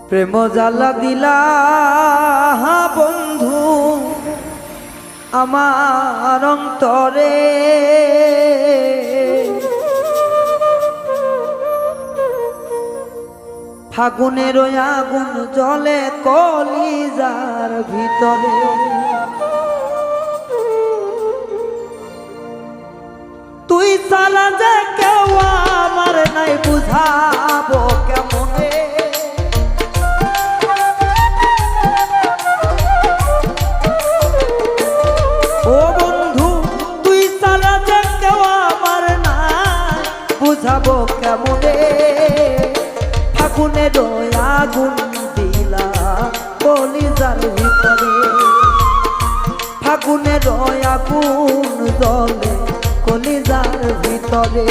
প্রেম জ্বালা দিলা বন্ধু আমার অন্তরে, ফাগুনের আগুন জ্বলে কলিজার ভিতরে। তুই ছাড়া যে কেউ আমার নাই বুঝাবো কেমনে, ও বন্ধু তুই ছাড়া যে কেউ আমার নাই বুঝাবো কেমনে। ফাগুনের আগুন দিলা কলিজার ভিতরে, ফাগুনের আগুন জ্বলে কলিজার ভিতরে।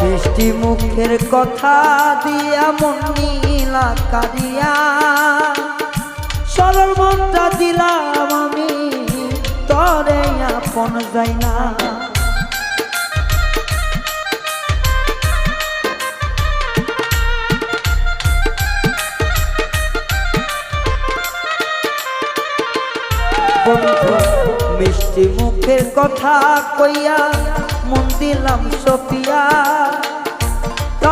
মিষ্টি মুখের কথা দিয়া মন নীলা কারিয়া, সরল মনটা দিলাম আমি তরে আপন যাই না। বন্ধু মিষ্টি মুখের কথা কইয়া মন দিলাম সপিয়া,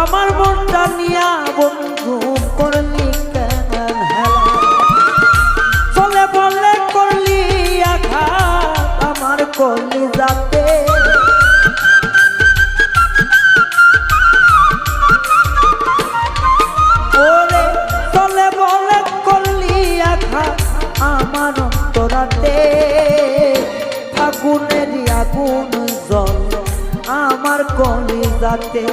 আমার মনটা নিয়া বন্ধু করলি কেন হেলা, চলে বলে করলি আঘাত আমার করলি যাতে। ওরে চলে বলে করলি আঘাত আমার অন্তরাতে, ফাগুনের আগুন জল আমার কলিজাতে।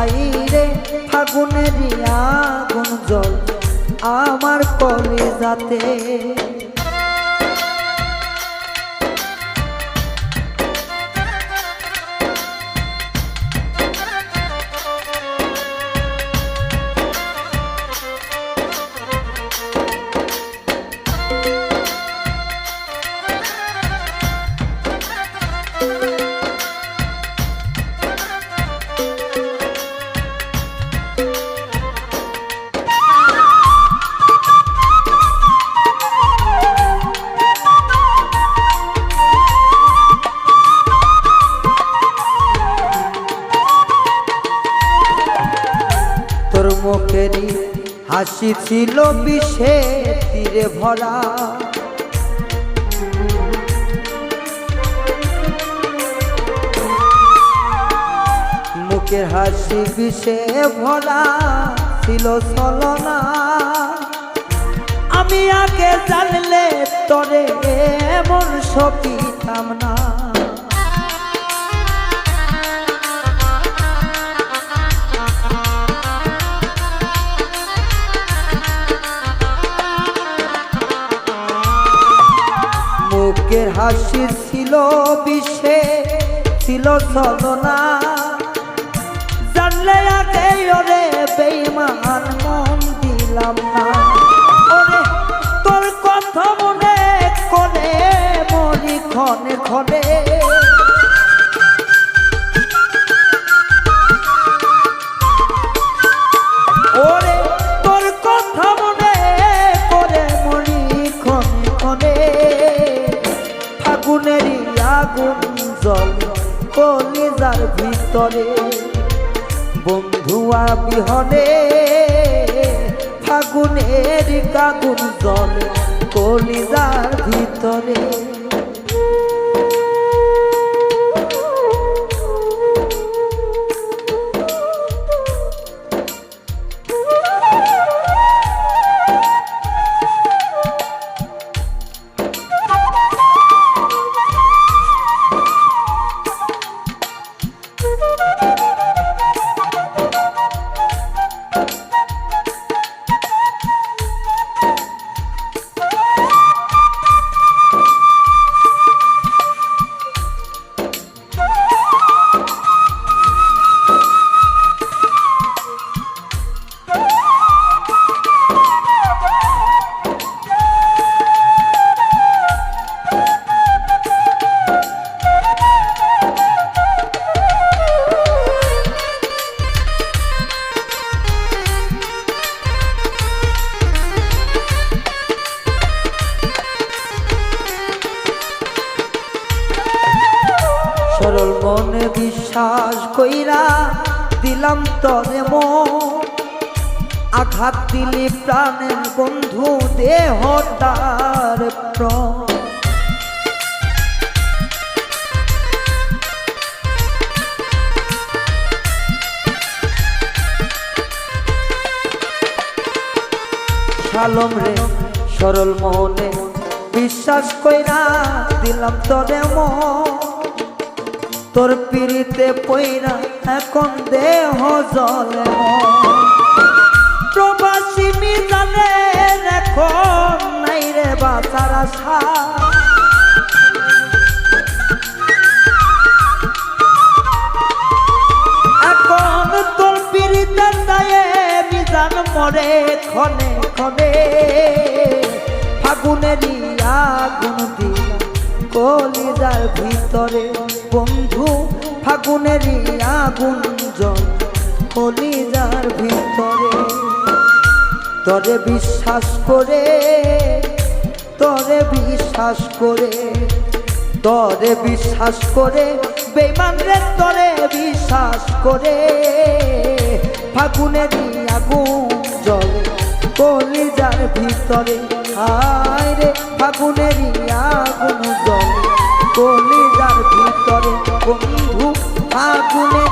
আইরে ফাগুনের আগুন জল আমার কলিজাতে। মুখেরই হাসি ছিল বিষে তীরে ভরা, মুখের হাসি বিষে ভরা ছিল ছলনা। আমি আগে জানলে তরে এমন সপিতাম না। মুখের হাসি ছিল বিষে ছিল ছলনা, জানলে আগে ওরে বেঈমান মন দিলাম না। ওরে তোর কথা মনে করে মরি ক্ষণে ক্ষণে, ওরে তোর কথা মনে করে মরি ক্ষণে ক্ষণে। ফাগুনের আগুন জল কলিজার ভিতরে, বন্ধুয়া বিহনে ফাগুনের আগুন জল কলিজার ভিতরে। বিশ্বাস কইরা দিলাম তরে মন, আঘাত দিলি প্রাণের বন্ধু দেহটার প্রাণ। শালম রে সরল মনে বিশ্বাস কইরা দিলাম তরে মন, তোর পিড়িতে পইরা এখন দেহ জলে মন। প্রবাসী মিজানে এখন নাই রে বাঁচার আশা, এখন তোর পিড়িতে দায়ে মিজান মরে ক্ষণে ক্ষণে। ফাগুনেরই আগুন দিলা কলিজার ভিতরে বন্ধু, ফাগুনেরই আগুন জ্বল কলিজার ভিতরে। তরে বিশ্বাস করে, তরে বিশ্বাস করে, তরে বিশ্বাস করে বেঈমান রে তরে বিশ্বাস করে। ফাগুনেরই আগুন জ্বলে কলিজার ভিতরে, হায় রে ফাগুনেরই আগুন জ্বলে কলিজার ভিতরে বন্ধু, ফাগুনে